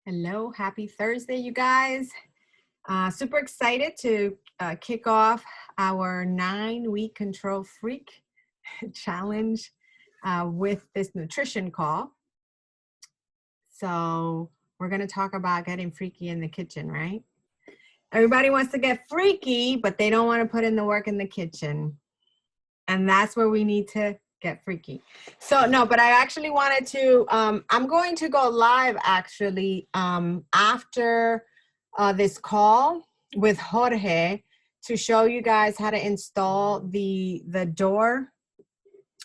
Hello, happy Thursday, you guys. Super excited to kick off our 9-week Control Freak challenge with this nutrition call. So we're going to talk about getting freaky in the kitchen, right? Everybody wants to get freaky, but they don't want to put in the work in the kitchen. And that's where we need to get freaky. So no, but I actually wanted to, I'm going to go live actually after this call with Jorge to show you guys how to install the door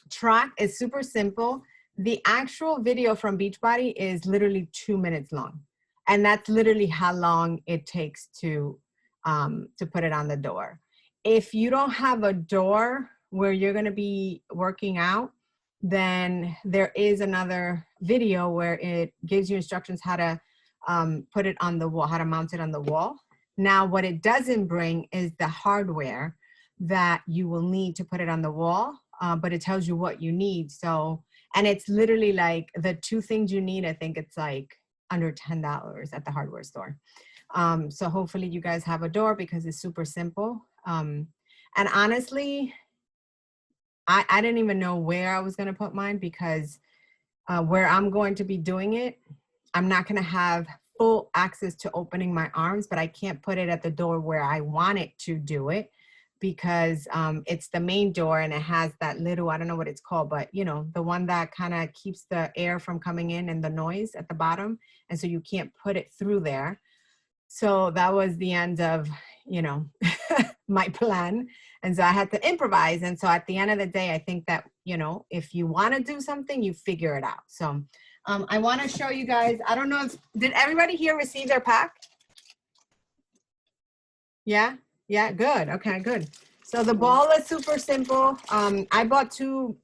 track. It's super simple. The actual video from Beachbody is literally 2 minutes long. And that's literally how long it takes to put it on the door. If you don't have a door where you're going to be working out, then there is another video where it gives you instructions how to put it on the wall, how to mount it on the wall. Now, what it doesn't bring is the hardware that you will need to put it on the wall, but it tells you what you need. So, and it's literally like the 2 things you need, I think it's like under $10 at the hardware store. So hopefully you guys have a door because it's super simple. And honestly, I didn't even know where I was going to put mine because where I'm going to be doing it, I'm not going to have full access to opening my arms, but I can't put it at the door where I want it to do it because it's the main door and it has that little, I don't know what it's called, but you know, the one that kind of keeps the air from coming in and the noise at the bottom. And so you can't put it through there. So that was the end of, you know, my plan. And so I had to improvise. And so at the end of the day, I think that, you know, if you want to do something, you figure it out. So I want to show you guys, I don't know if, did everybody here receive their pack? Yeah? Yeah, good. Okay, good. So the ball is super simple. I bought two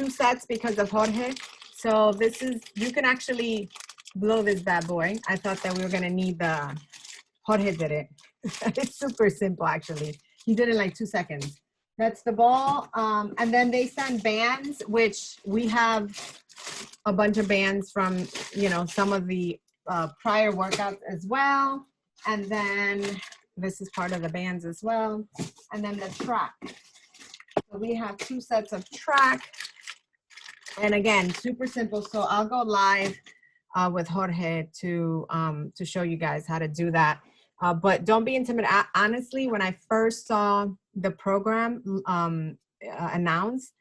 sets because of Jorge. So this is, you can actually blow this bad boy. I thought that we were going to need the, Jorge did it. It's super simple, actually. He did it in like 2 seconds. That's the ball. And then they send bands, which we have a bunch of bands from, you know, some of the prior workouts as well. And then this is part of the bands as well. And then the track. So we have 2 sets of track. And again, super simple. So I'll go live with Jorge to show you guys how to do that. But don't be intimidated. Honestly, when I first saw the program announced,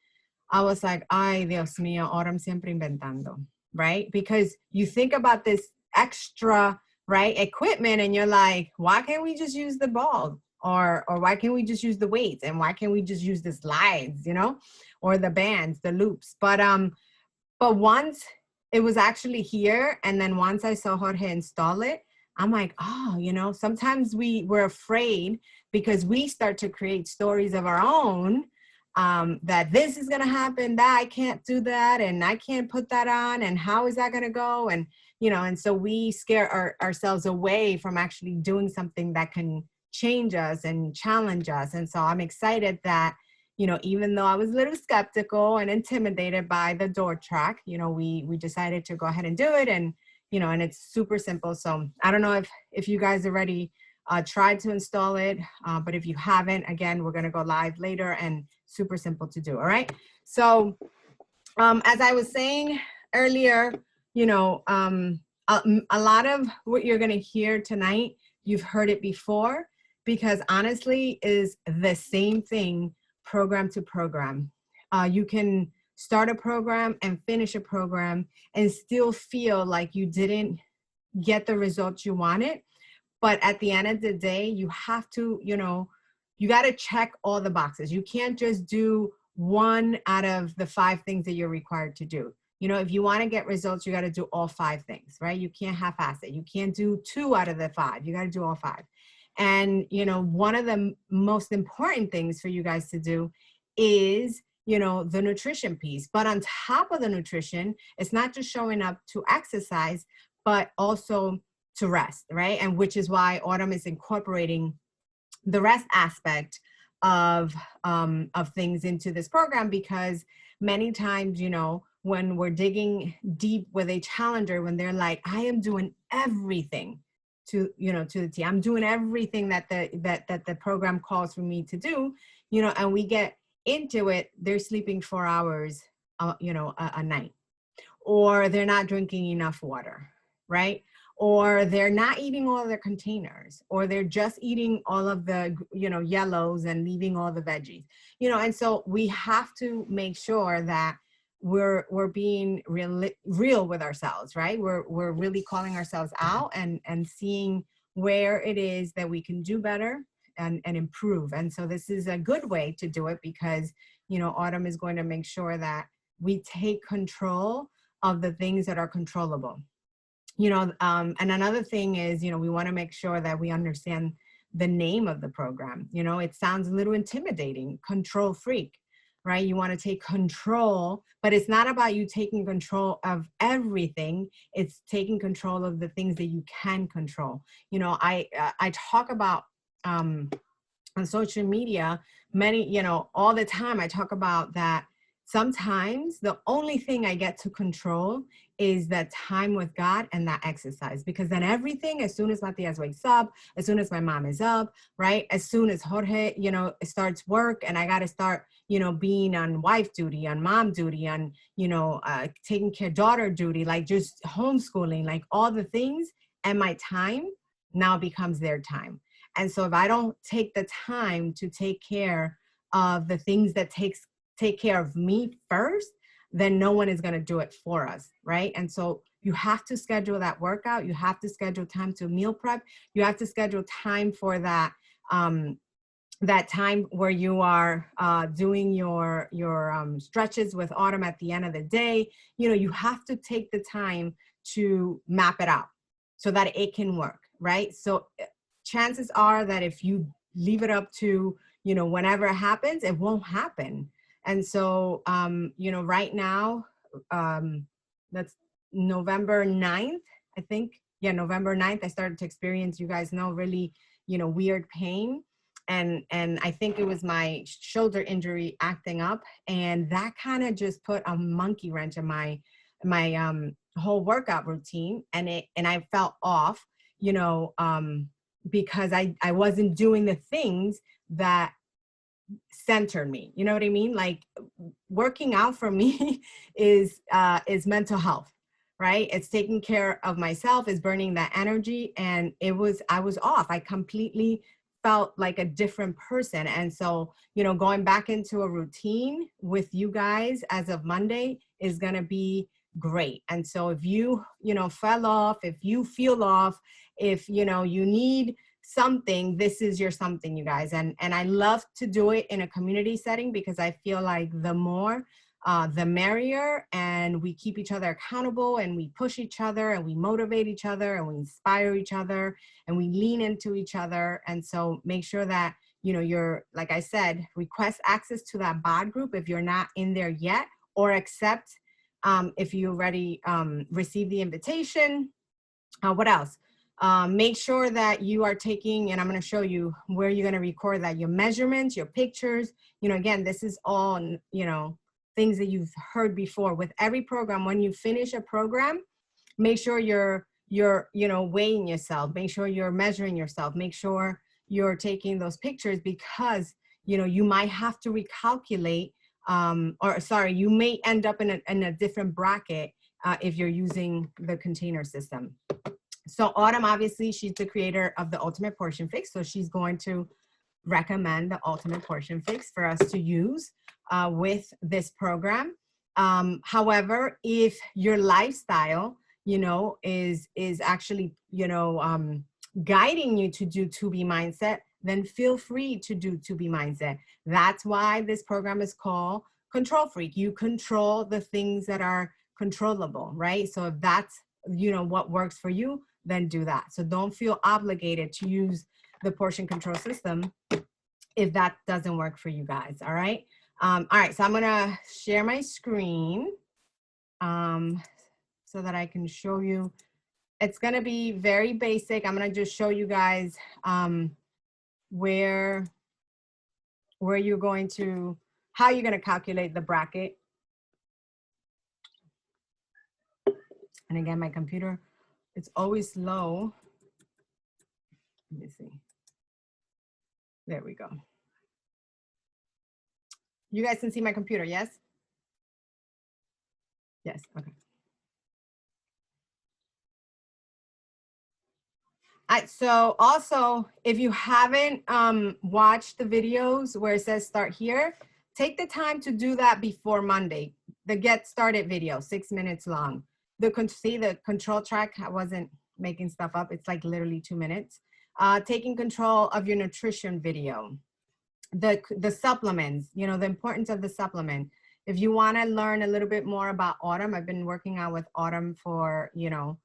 I was like, ay, Dios mío, ahora siempre inventando, right? Because you think about this extra, right, equipment and you're like, why can't we just use the ball? Or why can't we just use the weights? And why can't we just use the slides, you know, or the bands, the loops? But once it was actually here, and then once I saw Jorge install it, I'm like, oh, you know, sometimes we're afraid because we start to create stories of our own that this is going to happen, that I can't do that, and I can't put that on, and how is that going to go? And, you know, and so we scare ourselves away from actually doing something that can change us and challenge us. And so I'm excited that, you know, even though I was a little skeptical and intimidated by the door track, you know, we decided to go ahead and do it. And, you know, and it's super simple. So I don't know if you guys already tried to install it, but if you haven't, again, we're going to go live later and super simple to do. All right. So as I was saying earlier, you know, a lot of what you're going to hear tonight, you've heard it before, because honestly is the same thing program to program. You can start a program and finish a program and still feel like you didn't get the results you wanted. But at the end of the day, you have to, you know, you got to check all the boxes. You can't just do 1 out of the 5 things that you're required to do. You know, if you want to get results, you got to do all 5 things, right? You can't half-ass it. You can't do 2 out of the 5. You got to do all 5. And, you know, one of the most important things for you guys to do is, you know, the nutrition piece. But on top of the nutrition, it's not just showing up to exercise, but also to rest, right? And which is why Autumn is incorporating the rest aspect of things into this program, because many times, you know, when we're digging deep with a challenger, when they're like, I am doing everything to, you know, to the T. I'm doing everything that the program calls for me to do, you know, and we get into it, they're sleeping 4 hours, you know, a night, or they're not drinking enough water, right? Or they're not eating all their containers, or they're just eating all of the, you know, yellows and leaving all the veggies, you know. And so we have to make sure that we're being real with ourselves, right? We're really calling ourselves out and seeing where it is that we can do better and improve. And so this is a good way to do it, because, you know, Autumn is going to make sure that we take control of the things that are controllable. You know, and another thing is, you know, we want to make sure that we understand the name of the program. You know, it sounds a little intimidating, control freak, right? You want to take control, but it's not about you taking control of everything. It's taking control of the things that you can control. You know, I talk about on social media, many, you know, all the time, I talk about that sometimes the only thing I get to control is that time with God and that exercise, because then everything, as soon as Matias wakes up, as soon as my mom is up, right? As soon as Jorge, you know, starts work and I got to start, you know, being on wife duty, on mom duty, on, you know, taking care daughter duty, like just homeschooling, like all the things, and my time now becomes their time. And so if I don't take the time to take care of the things that take care of me first, then no one is going to do it for us, right? And so you have to schedule that workout. You have to schedule time to meal prep. You have to schedule time for that, that time where you are doing your stretches with Autumn at the end of the day. You know, you have to take the time to map it out so that it can work, right? So chances are that if you leave it up to, you know, whenever it happens, it won't happen. And so, you know, right now, that's November 9th, I think. Yeah, November 9th, I started to experience, you guys know, really, you know, weird pain. And I think it was my shoulder injury acting up. And that kind of just put a monkey wrench in my whole workout routine. And I felt off, you know, because I wasn't doing the things that centered me. You know what I mean? Like working out for me is mental health, right? It's taking care of myself, is burning that energy. And I was off. I completely felt like a different person. And so, you know, going back into a routine with you guys as of Monday is going to be great. And so if you know, fell off, if you feel off, if, you know, you need something, this is your something, you guys. And I love to do it in a community setting, because I feel like the more, the merrier, and we keep each other accountable, and we push each other, and we motivate each other, and we inspire each other, and we lean into each other. And so make sure that, you know, you're, like I said, request access to that bod group if you're not in there yet, or accept if you already received the invitation. What else? Make sure that you are taking, and I'm going to show you where you're going to record that, your measurements, your pictures. You know, again, this is all, you know, things that you've heard before. With every program, when you finish a program, make sure you're, you know, weighing yourself, make sure you're measuring yourself, make sure you're taking those pictures, because, you know, you might have to recalculate, or sorry, you may end up in a different bracket if you're using the container system. So Autumn, obviously, she's the creator of the Ultimate Portion Fix. So she's going to recommend the Ultimate Portion Fix for us to use with this program. However, if your lifestyle, you know, is actually, you know, guiding you to do 2B mindset, then feel free to do 2B mindset. That's why this program is called Control Freak. You control the things that are controllable, right? So if that's, you know, what works for you, then do that. So don't feel obligated to use the portion control system if that doesn't work for you guys. All right. All right. So I'm going to share my screen so that I can show you. It's going to be very basic. I'm going to just show you guys where you're going to, how you're going to calculate the bracket. And again, my computer, it's always slow. Let me see. There we go. You guys can see my computer, yes? Yes, okay. All right, so also, if you haven't watched the videos where it says start here, take the time to do that before Monday. The get started video, 6 minutes long. See the control track, I wasn't making stuff up. It's like literally 2 minutes. Taking control of your nutrition video. The supplements, you know, the importance of the supplement. If you want to learn a little bit more about Autumn, I've been working out with Autumn for, you know,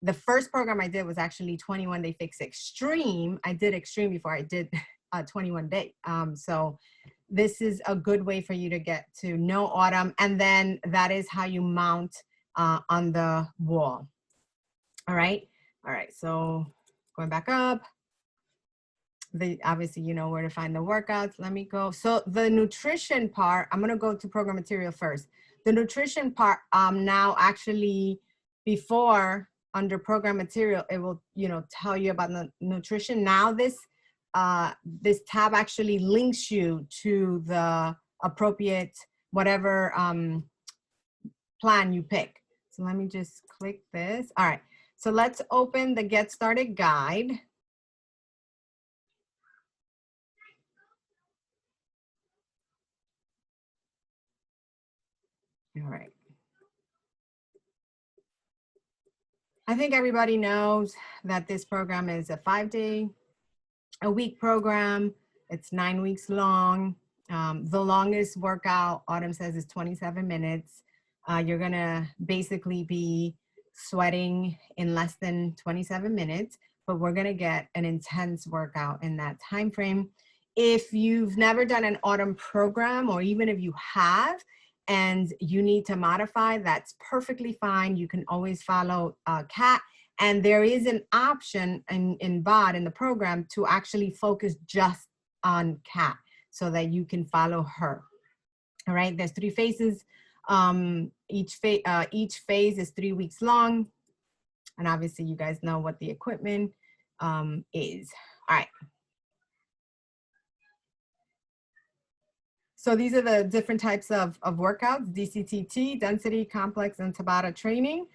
the first program I did was actually 21 Day Fix Extreme. I did Extreme before I did 21 Day. So this is a good way for you to get to know Autumn. And then that is how you mount on the wall. All right. All right. So going back up. Obviously, you know where to find the workouts. Let me go. So the nutrition part, I'm going to go to program material first. The nutrition part, now actually before under program material, it will, you know, tell you about the nutrition. Now this tab actually links you to the appropriate, whatever plan you pick. So let me just click this. All right. So let's open the Get Started Guide. All right. I think everybody knows that this program is a 5-day-a-week program. It's 9 weeks long. The longest workout, Autumn says, is 27 minutes. You're gonna basically be sweating in less than 27 minutes, but we're gonna get an intense workout in that time frame. If you've never done an Autumn program, or even if you have, and you need to modify, that's perfectly fine. You can always follow Kat. And there is an option in BOD, in the program, to actually focus just on Kat so that you can follow her. All right, there's 3 phases. Each phase is 3 weeks long. And obviously you guys know what the equipment is. All right. So these are the different types of workouts: DCTT, density, complex, and Tabata training.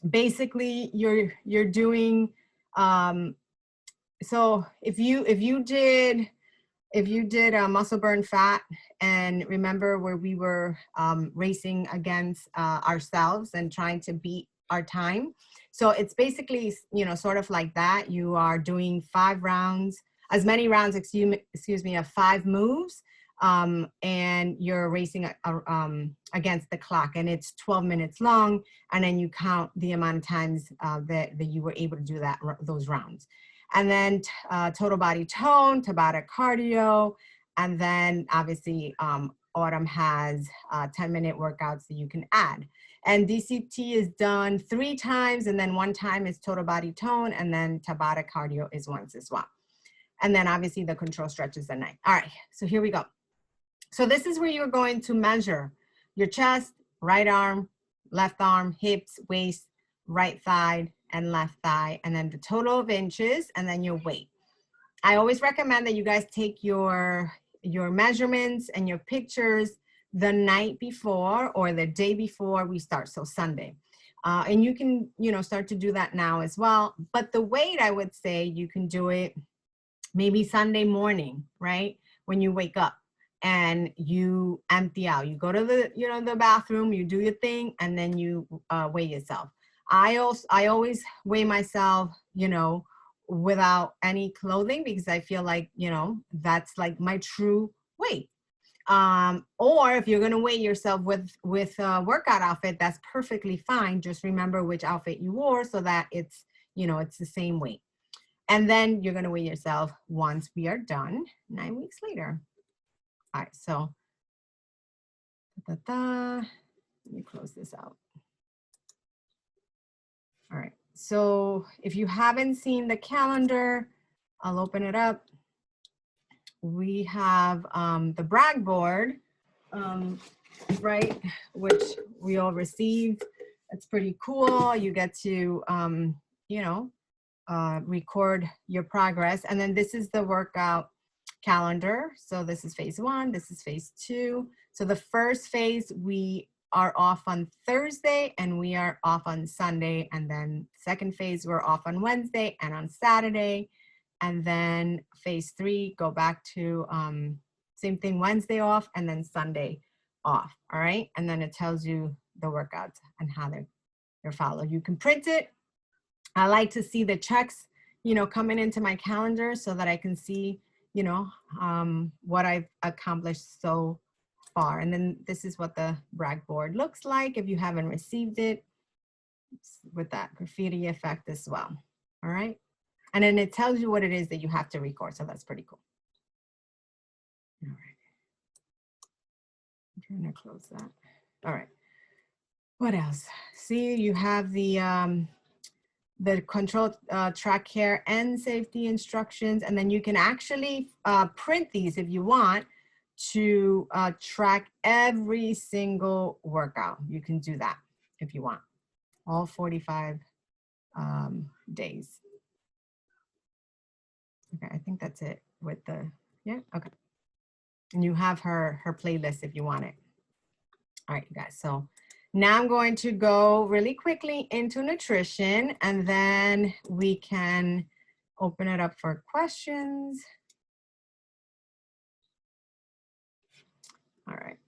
Basically, you're doing. So if you did muscle burn fat, and remember where we were racing against ourselves and trying to beat our time. So it's basically, you know, sort of like that. You are doing 5 rounds. As many rounds, excuse me, of 5 moves, and you're racing against the clock, and it's 12 minutes long, and then you count the amount of times that you were able to do those rounds. And then total body tone, Tabata cardio, and then obviously Autumn has 10-minute workouts that you can add. And DCT is done 3 times, and then 1 time is total body tone, and then Tabata cardio is once as well. And then obviously the control stretches at night. All right, so here we go. So this is where you're going to measure your chest, right arm, left arm, hips, waist, right thigh, and left thigh, and then the total of inches, and then your weight. I always recommend that you guys take your measurements and your pictures the night before or the day before we start, so Sunday. And you can, you know, start to do that now as well. But the weight, I would say you can do it maybe Sunday morning, right? When you wake up and you empty out, you go to the bathroom, you do your thing, and then you weigh yourself. I always weigh myself, you know, without any clothing, because I feel like, you know, that's like my true weight. Or if you're going to weigh yourself with a workout outfit, that's perfectly fine. Just remember which outfit you wore so that it's, you know, it's the same weight. And then you're going to weigh yourself once we are done 9 weeks later. All right, so let me close this out. All right, so if you haven't seen the calendar, I'll open it up. We have the brag board, right, which we all received. It's pretty cool. You get to, you know, record your progress. And then this is the workout calendar. So this is phase 1, this is phase 2. So the first phase, we are off on Thursday and we are off on Sunday. And then second phase, we're off on Wednesday and on Saturday. And then phase 3, go back to same thing, Wednesday off and then Sunday off. All right. And then it tells you the workouts and how they're followed. You can print it. I like to see the checks, you know, coming into my calendar so that I can see, you know, what I've accomplished so far. And then this is what the brag board looks like if you haven't received it, with that graffiti effect as well. All right. And then it tells you what it is that you have to record. So that's pretty cool. All right. I'm trying to close that. All right. What else? See, you have the control track care and safety instructions. And then you can actually print these if you want to track every single workout. You can do that if you want, all 45 days. Okay, I think that's it with the, yeah, okay. And you have her playlist if you want it. All right, you guys, so now I'm going to go really quickly into nutrition and then we can open it up for questions. All right.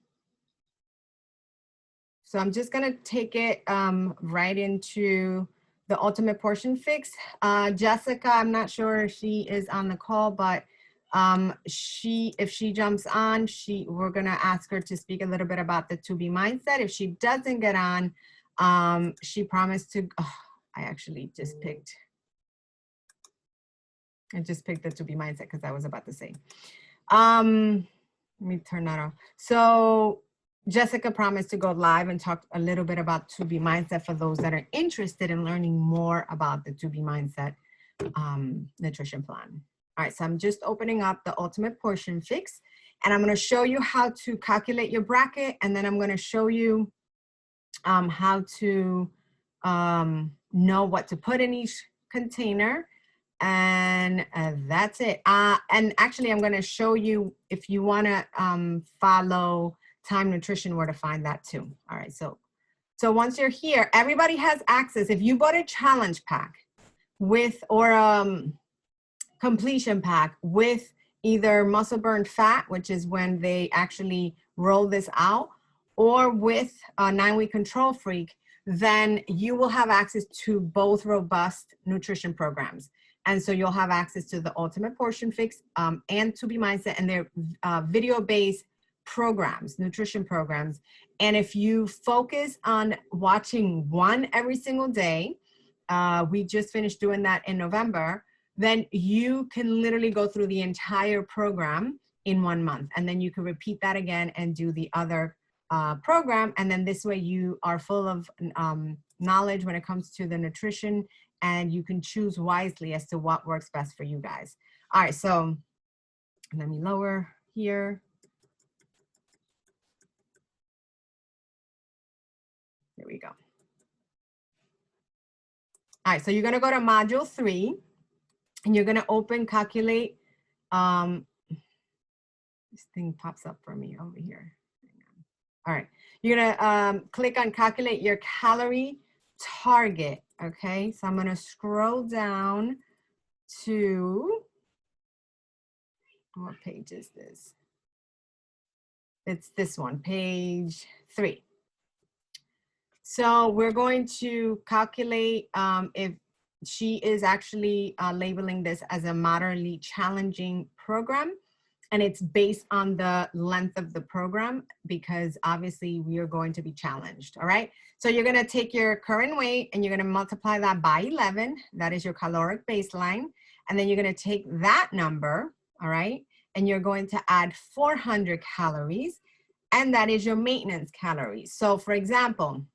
So I'm just gonna take it right into the ultimate portion fix. Jessica, I'm not sure if she is on the call, but if she jumps on, we're gonna ask her to speak a little bit about the 2B mindset. If she doesn't get on, she promised to, I actually just picked, the 2B mindset because I was about to say. Let me turn that off. So Jessica promised to go live and talk a little bit about 2B mindset for those that are interested in learning more about the 2B mindset nutrition plan. All right, so I'm just opening up the ultimate portion fix and I'm going to show you how to calculate your bracket, and then I'm going to show you how to know what to put in each container. And that's it. And actually, I'm going to show you, if you want to follow Time Nutrition, where to find that too. All right, so once you're here, everybody has access. If you bought a challenge pack with, or completion pack with either muscle burn fat, which is when they actually roll this out, or with a 9-week control freak, then you will have access to both robust nutrition programs. And so you'll have access to the ultimate portion fix and 2B mindset, and their video-based programs, nutrition programs. And if you focus on watching one every single day, we just finished doing that in November, then you can literally go through the entire program in 1 month. And then you can repeat that again and do the other program. And then this way you are full of knowledge when it comes to the nutrition, and you can choose wisely as to what works best for you guys. All right, so let me lower here. There we go. All right, so you're gonna go to module 3 and you're gonna open calculate. This thing pops up for me over here. All right, you're gonna click on calculate your calorie target. Okay, so I'm gonna scroll down to, what page is this? It's this one, page 3. So we're going to calculate if she is actually labeling this as a moderately challenging program. And it's based on the length of the program, because obviously we are going to be challenged, all right? So you're gonna take your current weight and you're gonna multiply that by 11. That is your caloric baseline. And then you're gonna take that number, all right? And you're going to add 400 calories, and that is your maintenance calories. So for example,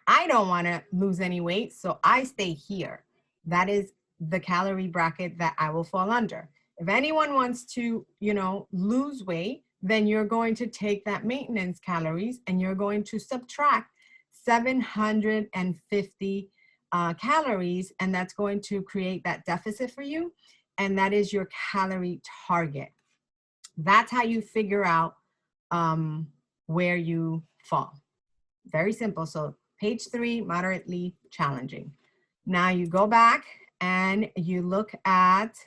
I don't wanna lose any weight, so I stay here. That is the calorie bracket that I will fall under. If anyone wants to, you know, lose weight, then you're going to take that maintenance calories and you're going to subtract 750 calories, and that's going to create that deficit for you, and that is your calorie target. That's how you figure out where you fall. Very simple. So page 3, moderately challenging. Now you go back and you look at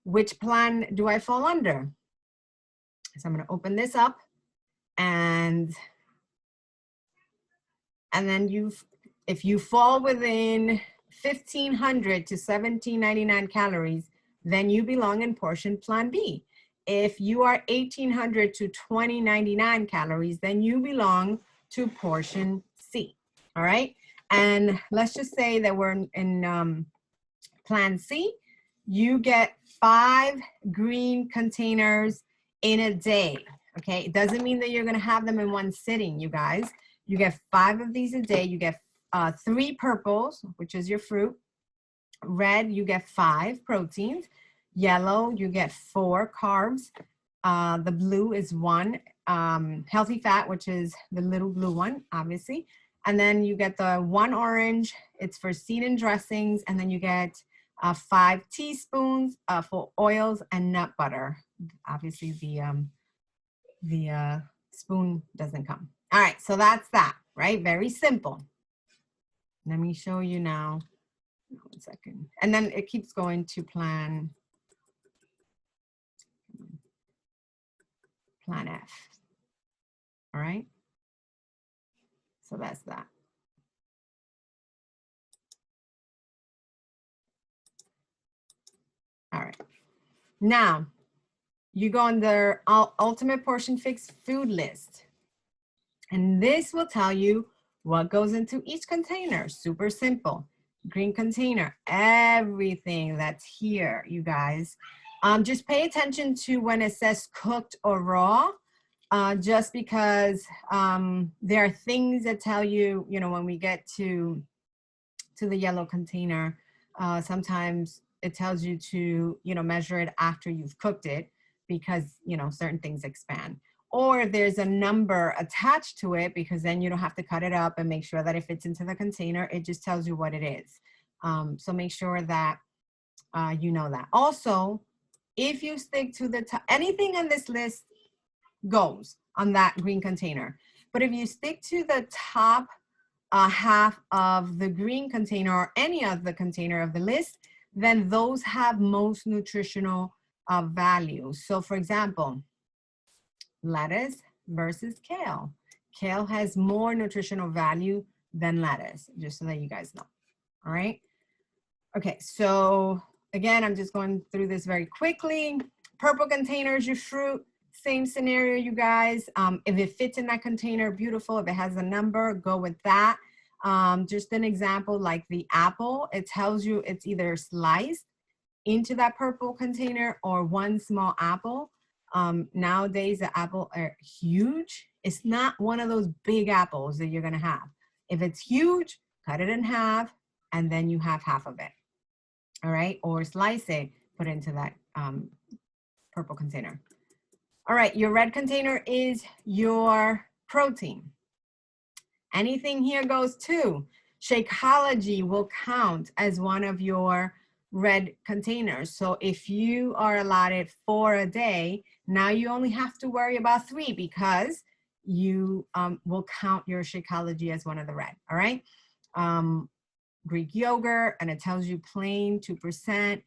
which plan do I fall under. So I'm going to open this up, and then if you fall within 1,500 to 1,799 calories, then you belong in portion plan B. If you are 1,800 to 2,099 calories, then you belong to portion C. All right. And let's just say that we're in plan C. You get 5 green containers in a day. Okay. It doesn't mean that you're going to have them in one sitting, you guys. You get 5 of these a day. You get 3 purples, which is your fruit. Red, you get 5 proteins. Yellow, you get 4 carbs. The blue is 1 healthy fat, which is the little blue one, obviously. And then you get the 1 orange. It's for seed-in dressings. And then you get 5 teaspoons for oils and nut butter. Obviously, the spoon doesn't come. All right, so that's that, right? Very simple. Let me show you now. 1 second. And then it keeps going to plan F. All right. So that's that. All right. Now you go under Ultimate Portion Fix food list. And this will tell you what goes into each container. Super simple. Green container, everything that's here, you guys. Just pay attention to when it says cooked or raw, just because there are things that tell you, when we get to the yellow container, sometimes it tells you to, measure it after you've cooked it, because, certain things expand. Or if there's a number attached to it, because then you don't have to cut it up and make sure that it fits into the container. It just tells you what it is. So make sure that you know that. Also, if you stick to the top, anything on this list goes on that green container. But if you stick to the top half of the green container or any of the container of the list, then those have most nutritional value. So for example, lettuce versus kale. Kale has more nutritional value than lettuce, just so that you guys know. All right. Okay, so again, I'm just going through this very quickly. Purple containers, your fruit, same scenario, you guys. If it fits in that container, beautiful. If it has a number, go with that. Just an example, like the apple, it tells you it's either sliced into that purple container or 1 small apple. Nowadays, the apples are huge. It's not one of those big apples that you're gonna have. If it's huge, cut it in half, and then you have half of it. All right, or slice it, put it into that purple container. All right, your red container is your protein. Anything here goes too. Shakeology will count as one of your red containers. So if you are allotted 4 a day, now you only have to worry about 3, because you will count your Shakeology as one of the red. All right. Greek yogurt, and it tells you plain 2%.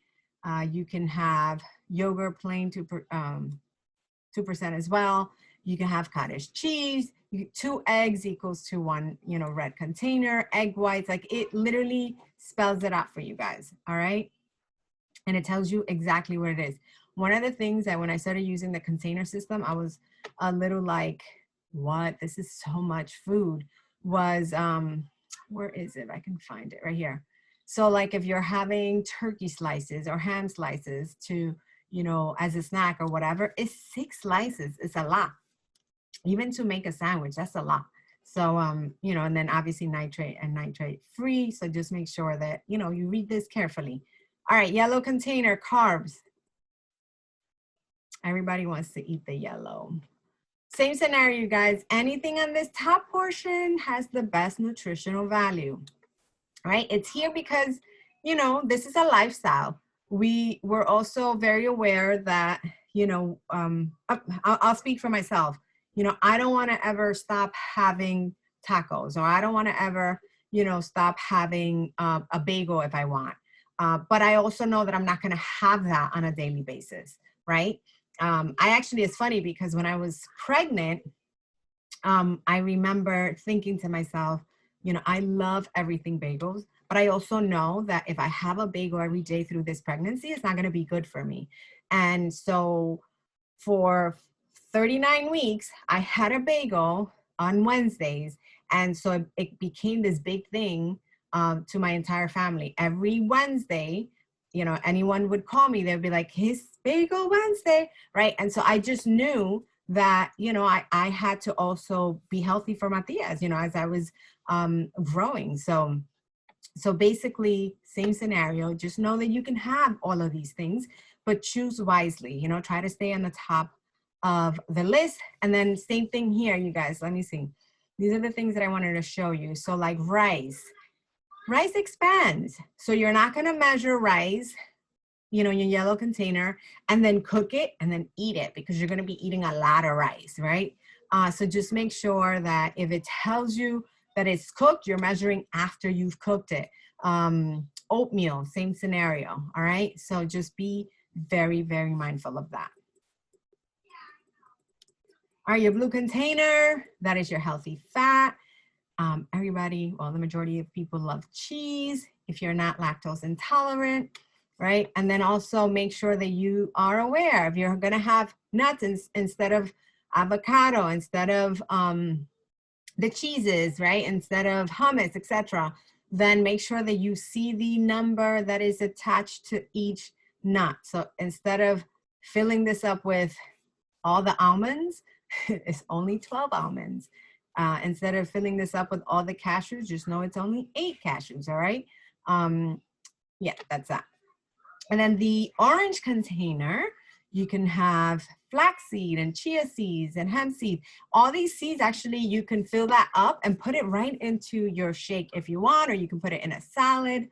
You can have yogurt plain 2% as well. You can have cottage cheese. 2 eggs equals to 1, red container. Egg whites, like it literally spells it out for you guys. All right. And it tells you exactly what it is. One of the things that when I started using the container system, I was a little like, what? This is so much food. Was, where is it? I can find it right here. So like if you're having turkey slices or ham slices to, as a snack or whatever, it's 6 slices. It's a lot. Even to make a sandwich, that's a lot. So, and then obviously nitrate and nitrate free. So just make sure that, you read this carefully. All right, yellow container, carbs. Everybody wants to eat the yellow. same scenario, you guys. Anything on this top portion has the best nutritional value, right? It's here because, you know, this is a lifestyle. We're also very aware that, you know, I'll speak for myself. You know, I don't want to ever stop having tacos, or I don't want to ever, you know, stop having a bagel if I want. But I also know that I'm not going to have that on a daily basis, right? I actually, it's funny because when I was pregnant, I remember thinking to myself, you know, I love everything bagels, but I also know that if I have a bagel every day through this pregnancy, it's not going to be good for me. And so for 39 weeks, I had a bagel on Wednesdays. And so it became this big thing to my entire family. Every Wednesday, you know, anyone would call me, they'd be like, "His bagel Wednesday," right? And so I just knew that, you know, I had to also be healthy for Matias, you know, as I was growing. So basically, same scenario, just know that you can have all of these things, but choose wisely, you know, try to stay on the top of the list. And then same thing here, you guys, let me see. These are the things that I wanted to show you. So like rice expands. So you're not going to measure rice, you know, in your yellow container and then cook it and then eat it, because you're going to be eating a lot of rice, right? So just make sure that if it tells you that it's cooked, you're measuring after you've cooked it. Oatmeal, same scenario, all right? So just be very, very mindful of that. All right, your blue container, that is your healthy fat. Everybody, well, the majority of people love cheese if you're not lactose intolerant, right? And then also make sure that you are aware if you're gonna have nuts instead of avocado, instead of the cheeses, right? Instead of hummus, etc. Then make sure that you see the number that is attached to each nut. So instead of filling this up with all the almonds, it's only 12 almonds. Instead of filling this up with all the cashews, just know it's only 8 cashews, all right? Yeah, that's that. And then the orange container, you can have flaxseed and chia seeds and hemp seed. All these seeds, actually, you can fill that up and put it right into your shake if you want, or you can put it in a salad.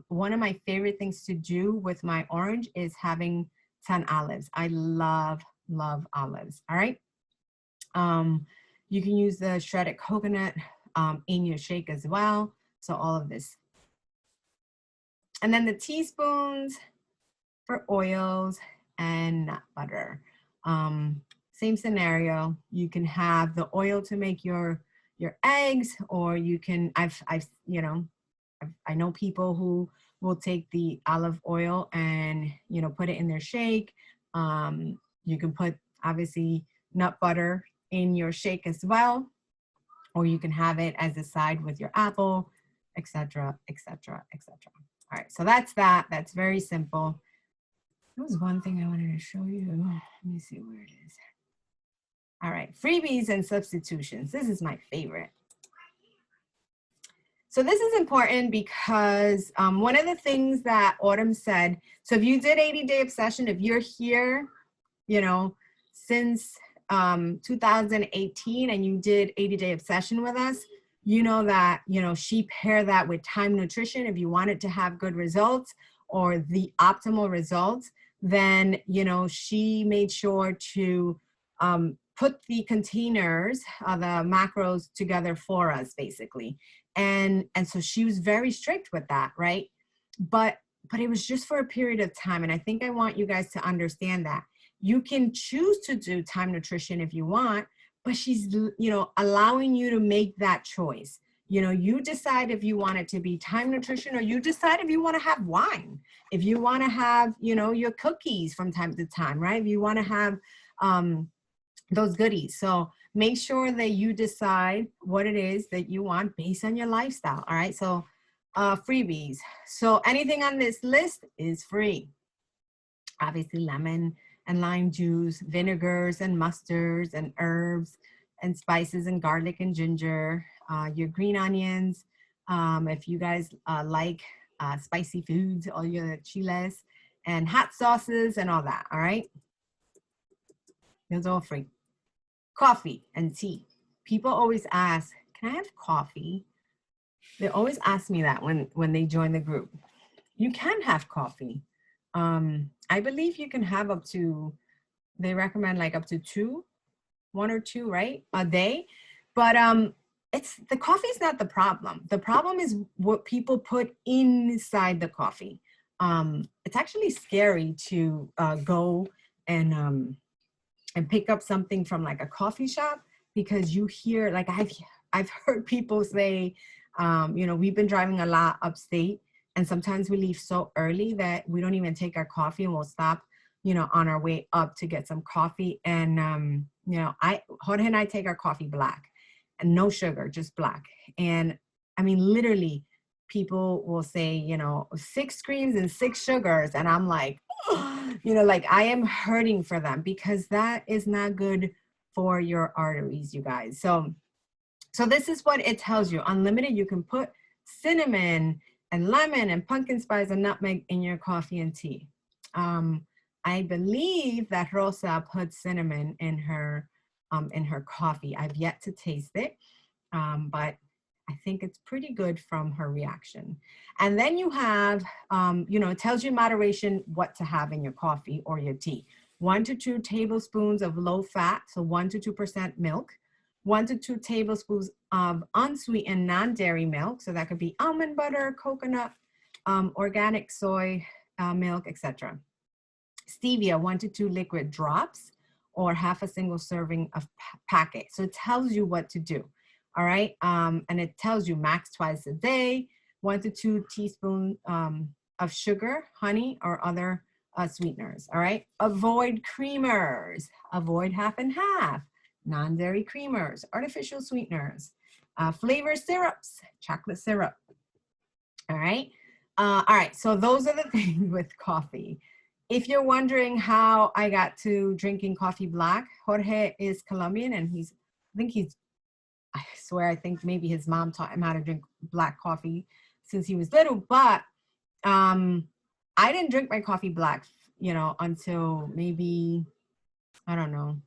One of my favorite things to do with my orange is having 10 olives. I love olives, all right? You can use the shredded coconut in your shake as well. So all of this. And then the teaspoons for oils and nut butter. Same scenario. You can have the oil to make your eggs, or you can, I know people who will take the olive oil and, you know, put it in their shake. You can put, obviously, nut butter in your shake as well, or you can have it as a side with your apple, etc., etc., etc. All right, so that's that. That's very simple. There was one thing I wanted to show you. Let me see where it is. All right, freebies and substitutions. This is my favorite. So this is important because one of the things that Autumn said, so if you did 80-day obsession, if you're here, you know, since 2018 and you did 80-day obsession with us, you know that, you know, she paired that with time nutrition. If you wanted to have good results or the optimal results, then, you know, she made sure to put the containers, the macros together for us, basically. And so she was very strict with that, right? But it was just for a period of time. And I think I want you guys to understand that. You can choose to do time nutrition if you want, but she's, you know, allowing you to make that choice. You know, you decide if you want it to be time nutrition, or you decide if you want to have wine, if you want to have, you know, your cookies from time to time, right? If you want to have those goodies. So make sure that you decide what it is that you want based on your lifestyle. All right. So freebies. So anything on this list is free. Obviously, lemon and lime juice, vinegars and mustards and herbs and spices and garlic and ginger, your green onions. If you guys like spicy foods, all your chiles and hot sauces and all that, all right? Those are all free. Coffee and tea. People always ask, can I have coffee? They always ask me that when they join the group. You can have coffee. I believe you can have up to, they recommend like up to 1 or 2, right, a day. But it's, the coffee is not the problem. The problem is what people put inside the coffee. It's actually scary to go and pick up something from like a coffee shop, because you hear, like I've heard people say, you know, we've been driving a lot upstate, and sometimes we leave so early that we don't even take our coffee, and we'll stop, you know, on our way up to get some coffee. And you know, Jorge and I take our coffee black, and no sugar, just black. And I mean, literally, people will say, you know, 6 creams and 6 sugars, and I'm like, you know, like I am hurting for them, because that is not good for your arteries, you guys. So this is what it tells you. Unlimited, you can put cinnamon and lemon and pumpkin spice and nutmeg in your coffee and tea. I believe that Rosa put cinnamon in her coffee. I've yet to taste it, but I think it's pretty good from her reaction. And then you have, you know, it tells you moderation what to have in your coffee or your tea. 1 to 2 tablespoons of low fat, so 1 to 2% milk. 1 to 2 tablespoons of unsweetened non-dairy milk. So that could be almond butter, coconut, organic soy milk, etc. Stevia, 1 to 2 liquid drops, or half a single serving of packet. So it tells you what to do. All right. And it tells you max twice a day, 1 to 2 teaspoons of sugar, honey, or other sweeteners. All right. Avoid creamers. Avoid half and half. Non-dairy creamers, artificial sweeteners, flavor syrups, chocolate syrup. All right. All right. So those are the things with coffee. If you're wondering how I got to drinking coffee black, Jorge is Colombian, and I swear, I think maybe his mom taught him how to drink black coffee since he was little. But I didn't drink my coffee black, you know, until maybe, I don't know,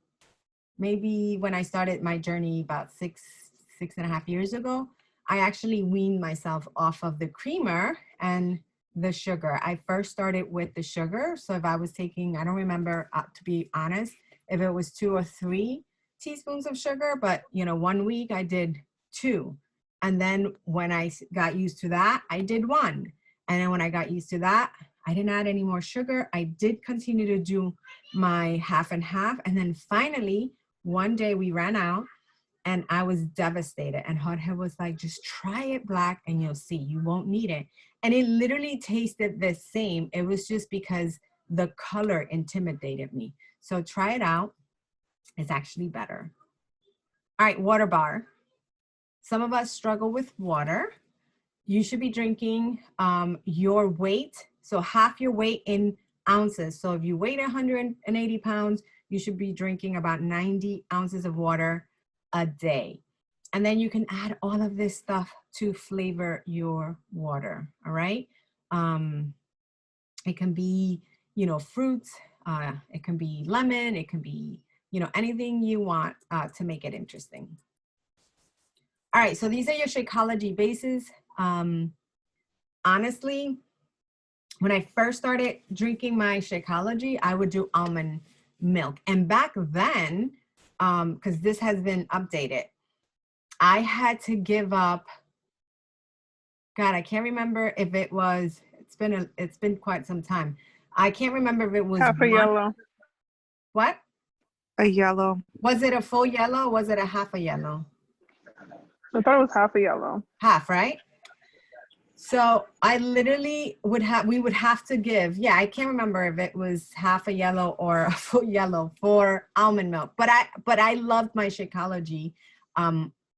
maybe when I started my journey about 6.5 years ago. I actually weaned myself off of the creamer and the sugar. I first started with the sugar. So if I was taking, I don't remember, to be honest, if it was 2 or 3 teaspoons of sugar, but you know, 1 week I did 2. And then when I got used to that, I did 1. And then when I got used to that, I didn't add any more sugar. I did continue to do my half and half. And then finally, one day we ran out, and I was devastated. And Jorge was like, just try it black and you'll see, you won't need it. And it literally tasted the same. It was just because the color intimidated me. So try it out. It's actually better. All right, water bar. Some of us struggle with water. You should be drinking your weight. So half your weight in ounces. So if you weigh 180 pounds, you should be drinking about 90 ounces of water a day. And then you can add all of this stuff to flavor your water, all right? It can be, you know, fruits, it can be lemon, it can be, you know, anything you want to make it interesting. All right, so these are your Shakeology bases. Honestly, when I first started drinking my Shakeology, I would do almond milk. And back then, because this has been updated, I had to give up, God, I can't remember if it was, it's been quite some time. I can't remember if it was half a yellow. What? A yellow. Was it a full yellow? Or was it a half a yellow? I thought it was half a yellow. Half, right? So I literally we would have to give, yeah, I can't remember if it was half a yellow or a full yellow for almond milk, but I loved my Shakeology,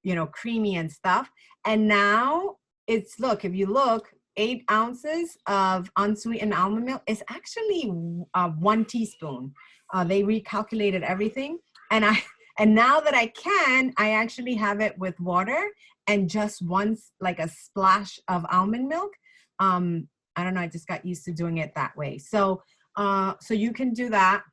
you know, creamy and stuff. And now it's, look, if you look, 8 ounces of unsweetened almond milk is actually 1 teaspoon. They recalculated everything. And now that I actually have it with water and just once, like a splash of almond milk. I don't know, I just got used to doing it that way. So, so you can do that.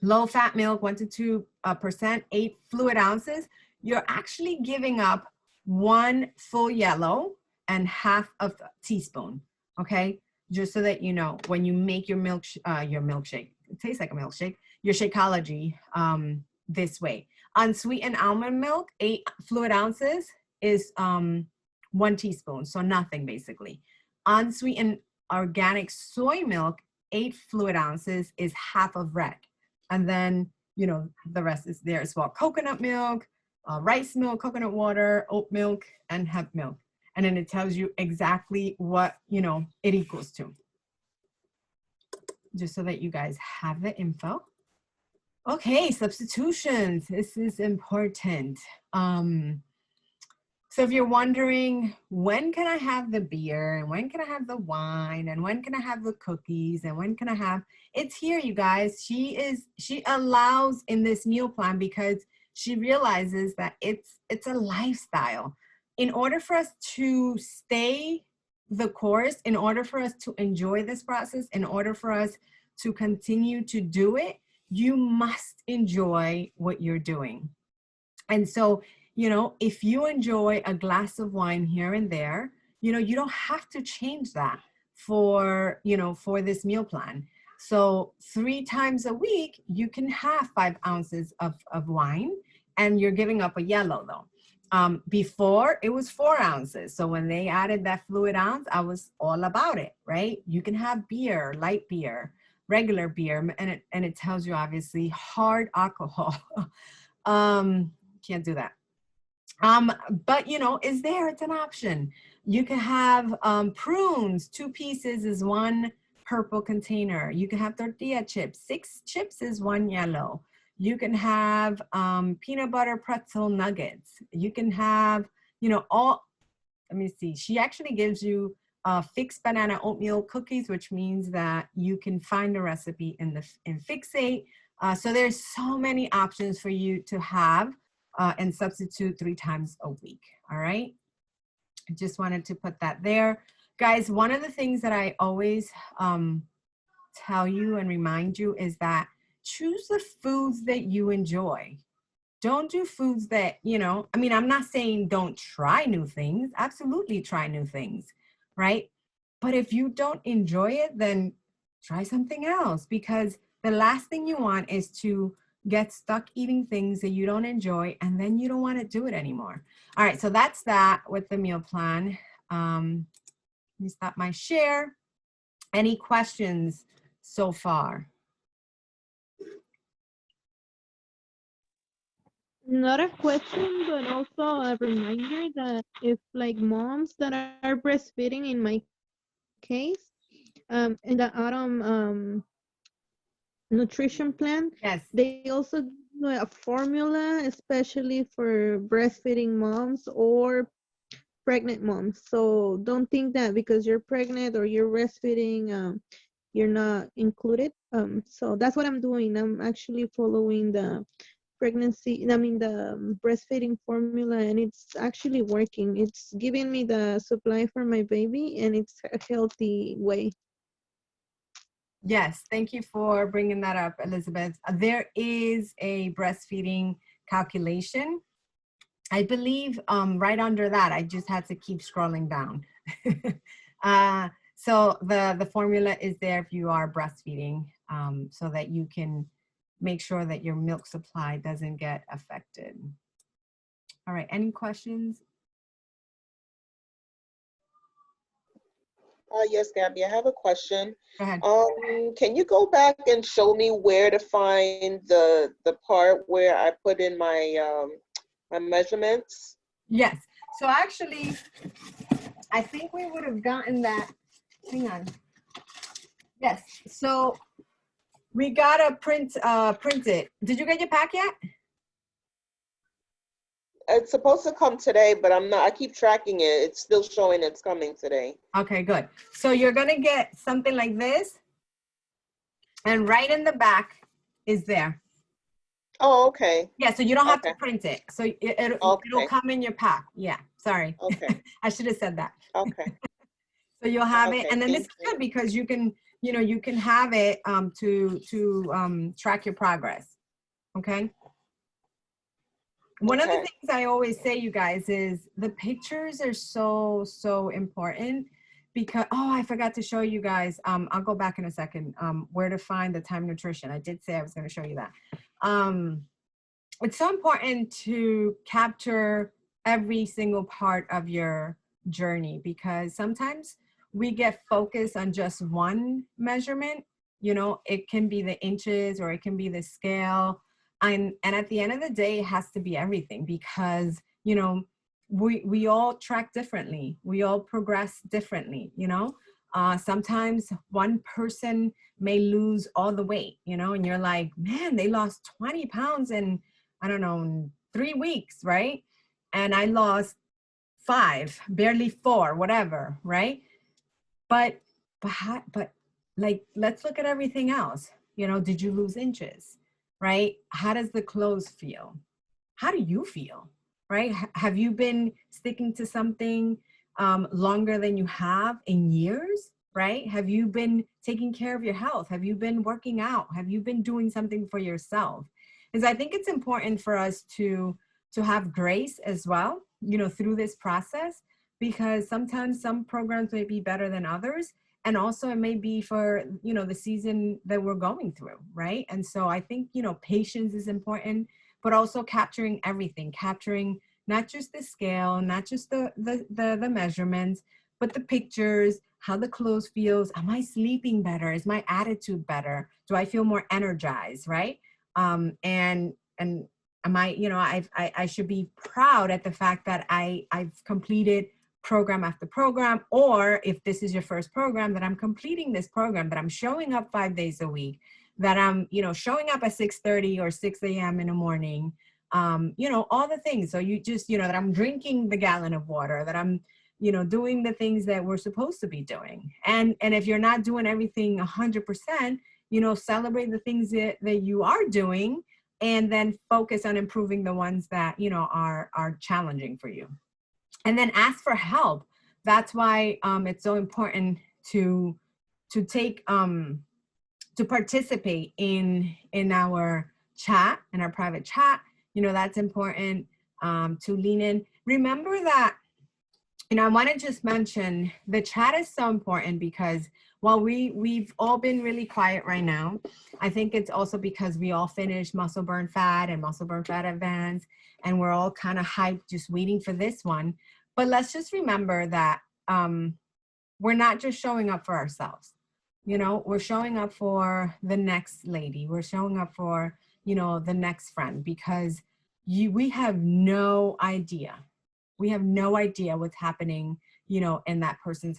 low fat milk, 1 to 2%, 8 fluid ounces, you're actually giving up 1 full yellow and half of a teaspoon. Okay, just so that you know, when you make your milkshake, it tastes like a milkshake, your Shakeology this way. Unsweetened almond milk, 8 fluid ounces is 1 teaspoon, so nothing basically. Unsweetened organic soy milk, 8 fluid ounces is half of red. And then, you know, the rest is there as well. Coconut milk, rice milk, coconut water, oat milk, and hemp milk. And then it tells you exactly what, you know, it equals to. Just so that you guys have the info. Okay, substitutions. This is important. So if you're wondering, when can I have the beer, and when can I have the wine, and when can I have the cookies, and when can I have, it's here, you guys. She allows in this meal plan because she realizes that it's a lifestyle. In order for us to stay the course, in order for us to enjoy this process, in order for us to continue to do it, you must enjoy what you're doing. And so, you know, if you enjoy a glass of wine here and there, you know, you don't have to change that for, you know, for this meal plan. So 3 times a week, you can have 5 ounces of wine, and you're giving up a yellow though. Before it was 4 ounces. So when they added that fluid ounce, I was all about it, right? You can have beer, light beer, regular beer, and it tells you obviously hard alcohol. Can't do that. But you know, is there, it's an option. You can have prunes, 2 pieces is 1 purple container. You can have tortilla chips, 6 chips is 1 yellow. You can have peanut butter pretzel nuggets. You can have, you know, let me see. She actually gives you fixed banana oatmeal cookies, which means that you can find the recipe in Fixate. So there's so many options for you to have and substitute 3 times a week. All right. I just wanted to put that there. Guys, one of the things that I always tell you and remind you is that choose the foods that you enjoy. Don't do foods that, you know, I mean, I'm not saying don't try new things. Absolutely try new things, right? But if you don't enjoy it, then try something else, because the last thing you want is to get stuck eating things that you don't enjoy, and then you don't want to do it anymore. All right, so that's that with the meal plan. Let me stop my share. Any questions so far? Not a question, but also a reminder that if like moms that are breastfeeding, in my case, in the autumn nutrition plan, Yes. they also give a formula especially for breastfeeding moms or pregnant moms. So don't think that because you're pregnant or you're breastfeeding, you're not included. So that's what I'm doing. I'm actually following the breastfeeding formula, and it's actually working. It's giving me the supply for my baby, and it's a healthy way. Yes, thank you for bringing that up, Elizabeth. There is a breastfeeding calculation. I believe right under that, I just had to keep scrolling down. So the formula is there if you are breastfeeding, so that you can make sure that your milk supply doesn't get affected. All right, any questions? Yes, Gabby, I have a question. Go ahead. Can you go back and show me where to find the part where I put in my my measurements? Yes, so actually, I think we would have gotten that, hang on. Yes, so we gotta print it. Did you get your pack yet? It's supposed to come today, but I'm not. I keep tracking it. It's still showing it's coming today. Okay, good. So you're gonna get something like this, and right in the back is there. Oh, okay. Yeah, so you don't have Okay. to print it. So it'll come in your pack. Yeah, sorry. Okay. I should have said that. Okay. So you'll have it, Okay, and then thank it's you. good because you can you know, you can have it to track your progress. Okay. One of the Okay. things I always say, you guys, is the pictures are so important because, oh, I forgot to show you guys. I'll go back in a second. Where to find the time nutrition. I did say I was going to show you that. It's so important to capture every single part of your journey because sometimes we get focused on just one measurement. You know, it can be the inches or it can be the scale. And at the end of the day, it has to be everything because, you know, we all track differently. We all progress differently, you know. Sometimes one person may lose all the weight, you know, and you're like, man, they lost 20 pounds in, I don't know, 3 weeks, right? And I lost 5, barely 4, whatever, right? But like, let's look at everything else. You know, did you lose inches, right? How does the clothes feel? How do you feel, right? Have you been sticking to something longer than you have in years, right? Have you been taking care of your health? Have you been working out? Have you been doing something for yourself? Because I think it's important for us to have grace as well, you know, through this process, because sometimes some programs may be better than others. And also it may be for, you know, the season that we're going through, right? And so I think, you know, patience is important, but also capturing everything, capturing not just the scale, not just the measurements, but the pictures, how the clothes feels. Am I sleeping better? Is my attitude better? Do I feel more energized, right? And am I, you know, I should be proud at the fact that I've completed program after program, or if this is your first program, that I'm completing this program, that I'm showing up 5 days a week, that I'm, you know, showing up at 6:30 or 6 a.m. in the morning, you know, all the things. So you just, you know, that I'm drinking the gallon of water, that I'm, you know, doing the things that we're supposed to be doing. And if you're not doing everything 100%, you know, celebrate the things that you are doing, and then focus on improving the ones that, you know, are challenging for you. And then ask for help. That's why it's so important to take to participate in our chat, in our private chat. You know, that's important to lean in. Remember that, you know, I want to just mention the chat is so important because while we've all been really quiet right now, I think it's also because we all finished Muscle Burn Fat and Muscle Burn Fat Advance, and we're all kind of hyped just waiting for this one. But let's just remember that we're not just showing up for ourselves. You know, we're showing up for the next lady. We're showing up for, you know, the next friend, because we have no idea. We have no idea what's happening, you know, in that person's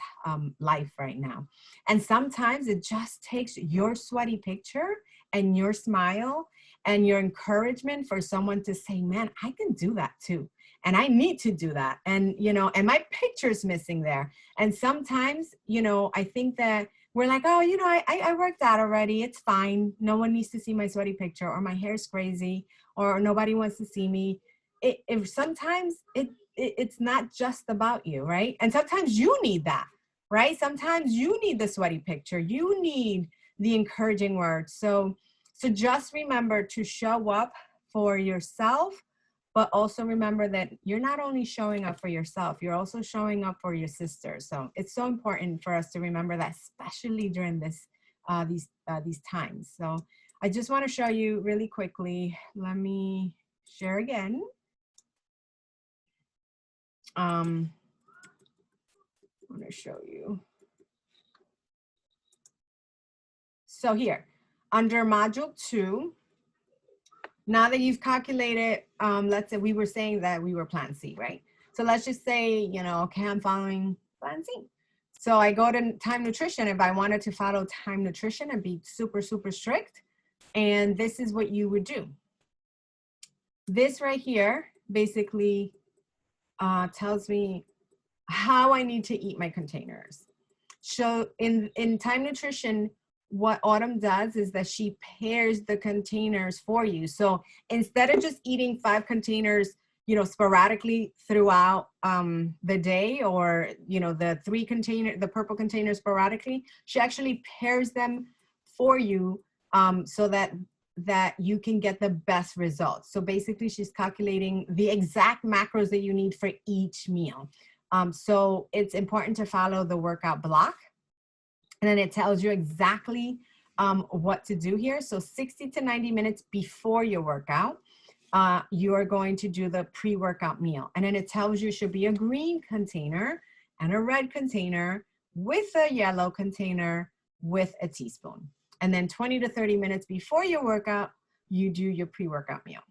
life right now. And sometimes it just takes your sweaty picture and your smile and your encouragement for someone to say, man, I can do that too. And I need to do that. And, you know, and my picture's missing there. And sometimes, you know, I think that we're like, oh, you know, I worked out already. It's fine. No one needs to see my sweaty picture, or my hair's crazy, or nobody wants to see me. If sometimes it's not just about you, right? And sometimes you need that, right? Sometimes you need the sweaty picture. You need the encouraging words. So just remember to show up for yourself, but also remember that you're not only showing up for yourself, you're also showing up for your sister. So it's so important for us to remember that, especially during this these times. So I just want to show you really quickly. Let me share again. I want to show you. So here, under module 2, now that you've calculated, let's say we were saying that we were plan C, right? So let's just say, you know, okay, I'm following plan C. So I go to time nutrition. If I wanted to follow time nutrition and be super, super strict, and this is what you would do. This right here basically tells me how I need to eat my containers. So in time nutrition, what Autumn does is that she pairs the containers for you. So instead of just eating 5 containers, sporadically throughout the day, or, the purple containers sporadically. She actually pairs them for you so that you can get the best results. So basically she's calculating the exact macros that you need for each meal. So it's important to follow the workout block, and then it tells you exactly what to do here. So 60 to 90 minutes before your workout, you are going to do the pre-workout meal. And then it tells you it should be a green container and a red container with a yellow container with a teaspoon. And then 20 to 30 minutes before your workout, you do your pre-workout meal.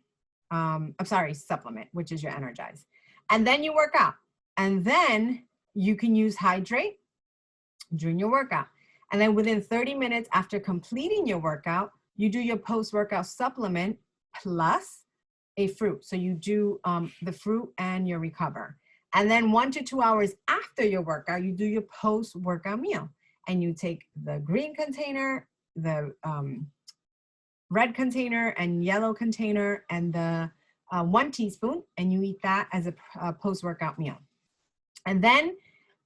Supplement, which is your Energize. And then you work out. And then you can use Hydrate during your workout. And then within 30 minutes after completing your workout, you do your post-workout supplement plus a fruit. So you do the fruit and your Recover. And then 1 to 2 hours after your workout, you do your post-workout meal. And you take the green container, the red container and yellow container, and the 1 teaspoon, and you eat that as a post-workout meal. And then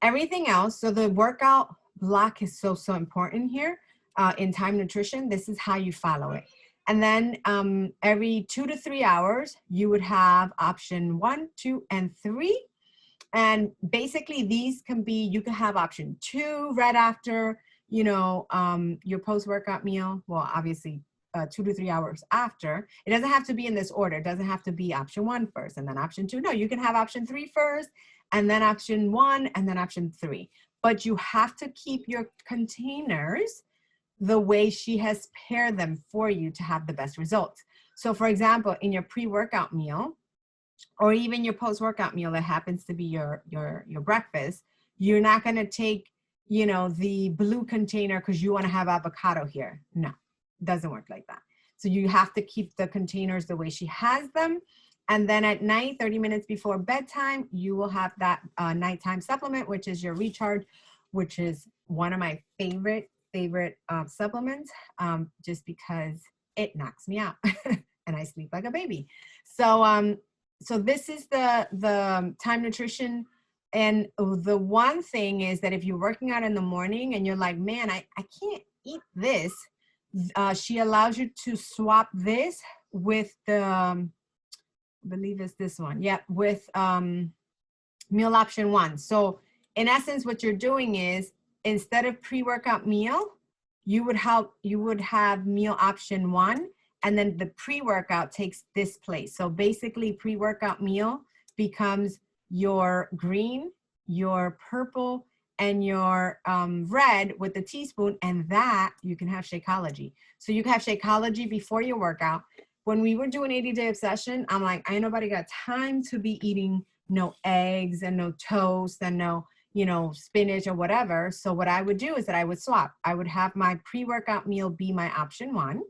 everything else, so the workout block is so important here in Time Nutrition. This is how you follow it. And then every 2 to 3 hours, you would have option 1, 2, and 3. And basically these can be, you can have option 2 right after, your post-workout meal. Well, obviously 2 to 3 hours after. It doesn't have to be in this order. It doesn't have to be option 1 first and then option 2. No, you can have option 3 first and then option 1 and then option 3. But you have to keep your containers the way she has paired them for you to have the best results. So for example, in your pre-workout meal, or even your post-workout meal that happens to be your breakfast, you're not gonna take, the blue container because you wanna have avocado here. No, it doesn't work like that. So you have to keep the containers the way she has them. And then at night, 30 minutes before bedtime, you will have that nighttime supplement, which is your Recharge, which is one of my favorite supplements, just because it knocks me out and I sleep like a baby. So so this is the Time Nutrition. And the one thing is that if you're working out in the morning and you're like, man, I can't eat this, she allows you to swap this with the, I believe it's this one. Yeah, with meal option 1. So in essence, what you're doing is, instead of pre-workout meal, you would have meal option 1, and then the pre-workout takes this place. So basically pre-workout meal becomes your green, your purple, and your red with the teaspoon, and that you can have Shakeology. So you can have Shakeology before your workout. When we were doing 80-day obsession, I'm like, ain't nobody got time to be eating no eggs and no toast and no, spinach or whatever. So what I would do is that I would swap. I would have my pre-workout meal be my option 1,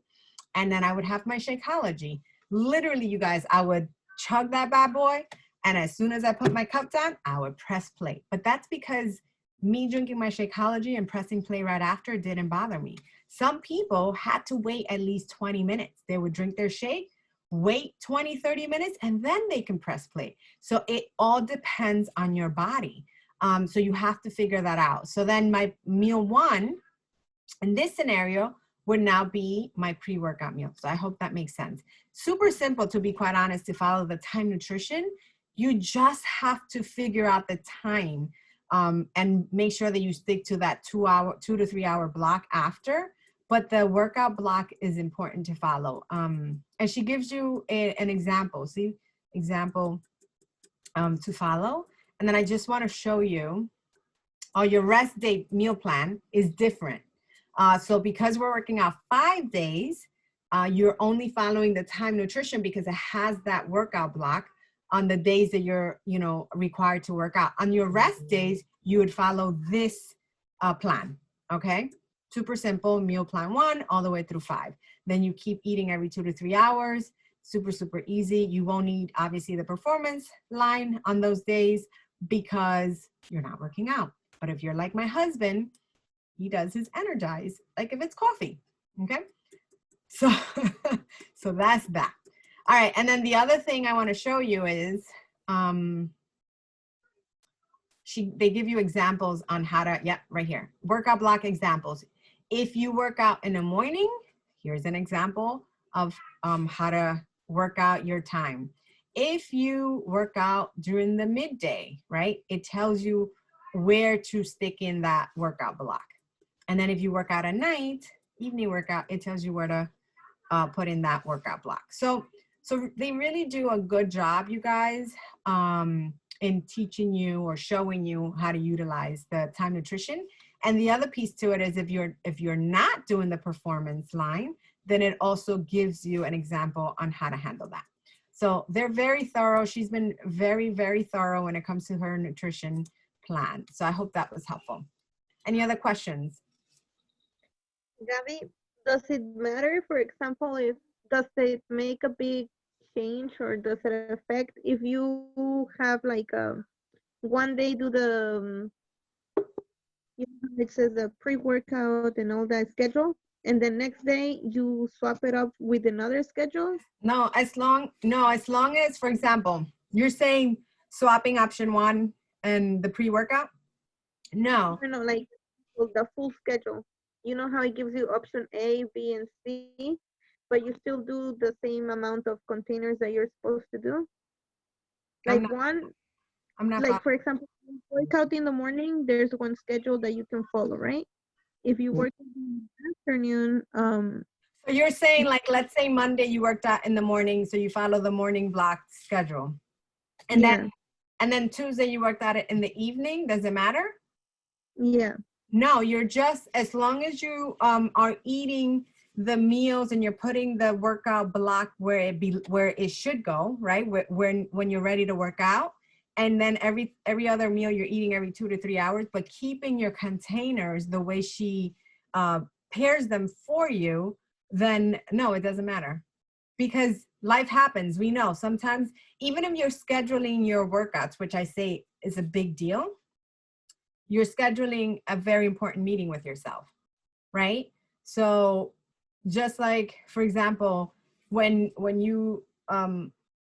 and then I would have my Shakeology. Literally, you guys, I would chug that bad boy, and as soon as I put my cup down, I would press play. But that's because me drinking my Shakeology and pressing play right after didn't bother me. Some people had to wait at least 20 minutes. They would drink their shake, wait 20, 30 minutes, and then they can press play. So it all depends on your body. So you have to figure that out. So then my meal 1 in this scenario would now be my pre-workout meal. So I hope that makes sense. Super simple, to be quite honest, to follow the Time Nutrition. You just have to figure out the time and make sure that you stick to that 2 to 3 hour block after. But the workout block is important to follow. And she gives you an example, example to follow. And then I just want to show you, your rest day meal plan is different. So because we're working out 5 days, you're only following the Time Nutrition because it has that workout block on the days that you're, required to work out. On your rest days, you would follow this plan, okay? Super simple, meal plan 1 all the way through 5. Then you keep eating every 2 to 3 hours. Super, super easy. You won't need, obviously, the performance line on those days because you're not working out. But if you're like my husband, he does his Energize like if it's coffee, okay? So, so that's that. All right, and then the other thing I want to show you is they give you examples on how to, yep, right here, workout block examples. If you work out in the morning, here's an example of how to work out your time. If you work out during the midday, right, it tells you where to stick in that workout block. And then if you work out at night, evening workout, it tells you where to put in that workout block. So they really do a good job, you guys, in teaching you or showing you how to utilize the time nutrition. And the other piece to it is if you're not doing the performance line, then it also gives you an example on how to handle that. So they're very thorough. She's been very, very thorough when it comes to her nutrition plan. So I hope that was helpful. Any other questions? Gabby, does it matter, for example, does it make a big change or does it affect if you have like one day do the it says the pre-workout and all that schedule, and the next day you swap it up with another schedule? No, as long as, for example, you're saying swapping option 1 and the pre-workout? No. No, like the full schedule. You know how it gives you option A, B, and C, but you still do the same amount of containers that you're supposed to do? Like I'm not like for example, workout in the morning, there's one schedule that you can follow, right? If you work in the afternoon, So you're saying, like, let's say Monday you worked out in the morning, so you follow the morning block schedule. And yeah. then Tuesday you worked out in the evening, does it matter? Yeah. No, you're just, as long as you are eating the meals and you're putting the workout block where it should go, right? When you're ready to work out. And then every other meal you're eating every 2 to 3 hours, but keeping your containers the way she pairs them for you, then no, it doesn't matter. Because life happens, we know. Sometimes, even if you're scheduling your workouts, which I say is a big deal, you're scheduling a very important meeting with yourself, right? So just like, for example, when you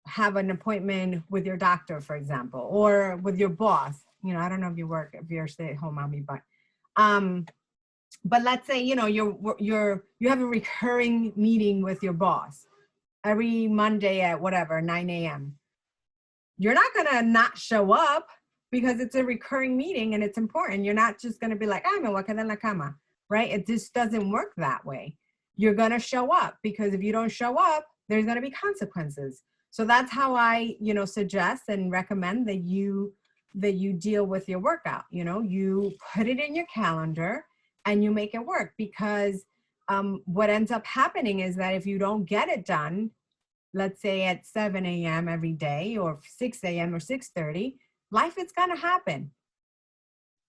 have an appointment with your doctor, for example, or with your boss, you know, I don't know if you're a stay-at-home mommy, but let's say, you know, you have a recurring meeting with your boss every Monday at whatever, 9 a.m. You're not gonna not show up because it's a recurring meeting and it's important. You're not just gonna be like, me voy a quedar en la cama, right? It just doesn't work that way. You're gonna show up, because if you don't show up, there's gonna be consequences. So that's how I, you know, suggest and recommend that you deal with your workout. You know, you put it in your calendar and you make it work, because what ends up happening is that if you don't get it done, let's say at 7 a.m. every day, or 6 a.m. or 6:30, life is gonna happen.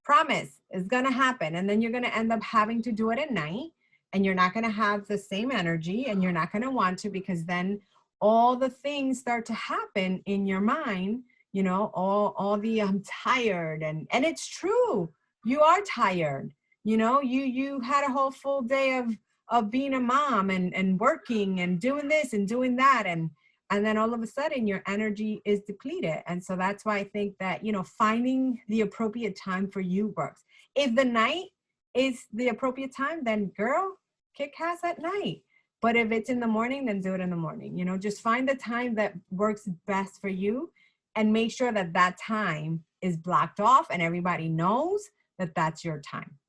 Promise, it's gonna happen. And then you're gonna end up having to do it at night, and you're not gonna have the same energy, and you're not gonna want to, because then all the things start to happen in your mind, you know, all the I'm tired, and it's true, you are tired. You know, you had a whole full day of being a mom and working and doing this and doing that, and then all of a sudden your energy is depleted. And so that's why I think that, you know, finding the appropriate time for you works. If the night is the appropriate time, then girl, kick ass at night. But if it's in the morning, then do it in the morning. You know, just find the time that works best for you, and make sure that that time is blocked off and everybody knows that that's your time.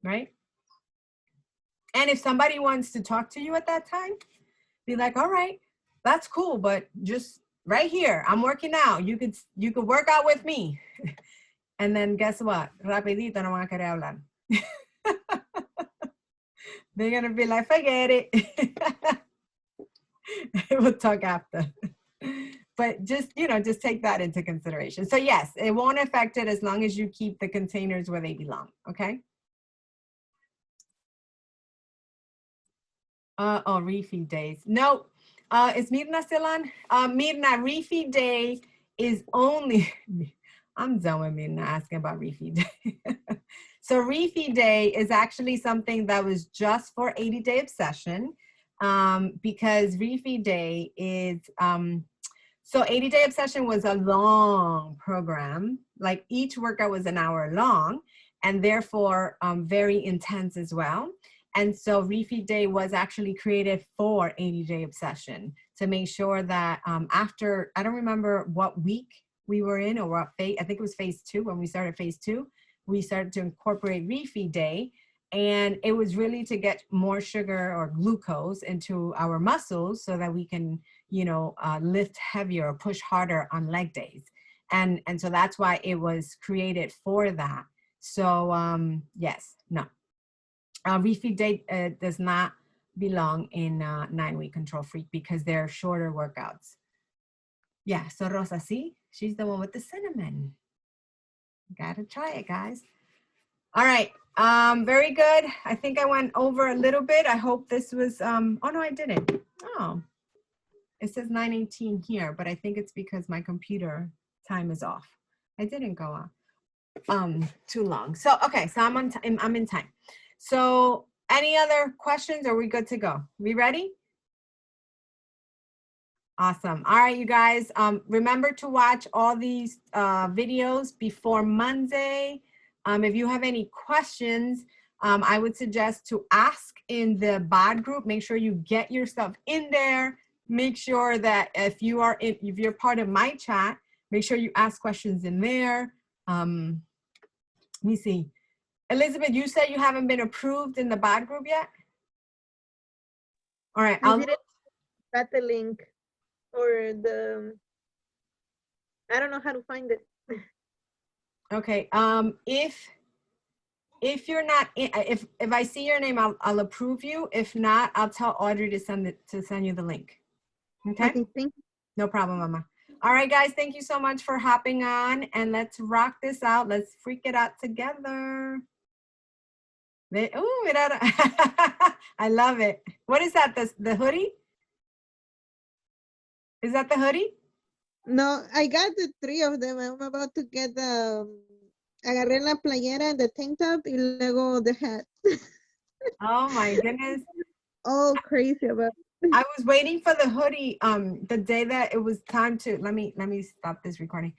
Right? And if somebody wants to talk to you at that time, be like, all right, that's cool, but just right here, I'm working out. You could work out with me. And then guess what? Rapidito no van a querer hablar. They're gonna be like, forget it. We'll talk after. But just, you know, just take that into consideration. So yes, it won't affect it as long as you keep the containers where they belong, okay? Oh, refeed days. No, is Mirna still on? Mirna, refeed day is only, I'm done with Mirna asking about refeed day. So refeed day is actually something that was just for 80-day obsession. because refeed day is, so 80-day obsession was a long program. Like each workout was an hour long and therefore very intense as well. And so refeed day was actually created for 80-day obsession to make sure that after, I don't remember what week we were in or what phase, I think it was phase 2 when we started phase 2, we started to incorporate refeed day. And it was really to get more sugar or glucose into our muscles so that we can, you know, lift heavier or push harder on leg days. And so that's why it was created for that. So yes, no. Refeed day does not belong in 9-week control freak because they're shorter workouts. Yeah, so Rosa, see, she's the one with the cinnamon. Gotta try it, guys. All right, very good. I think I went over a little bit. I hope this was, oh no, I didn't. Oh, it says 9:18 here, but I think it's because my computer time is off. I didn't go on too long. So, okay, so I'm in time. So any other questions? Are we good to go? We ready? Awesome. All right, you guys, remember to watch all these videos before Monday. If you have any questions, I would suggest to ask in the bod group. Make sure you get yourself in there. Make sure that if you're part of my chat, make sure you ask questions in there. Let me see. Elizabeth, you said you haven't been approved in the bod group yet? All right. I didn't got the link or the, I don't know how to find it. Okay. If you're not, if I see your name, I'll approve you. If not, I'll tell Audrey to send you the link. Okay. Okay, thank you. No problem, Mama. All right, guys. Thank you so much for hopping on, and let's rock this out. Let's freak it out together. Oh, I love it. What is that? The hoodie? Is that the hoodie? No, I got the 3 of them. I'm about to get the, agarré la playera, the tank top, y luego the hat. Oh my goodness. Oh, crazy about it. I was waiting for the hoodie the day that it was time to, let me stop this recording.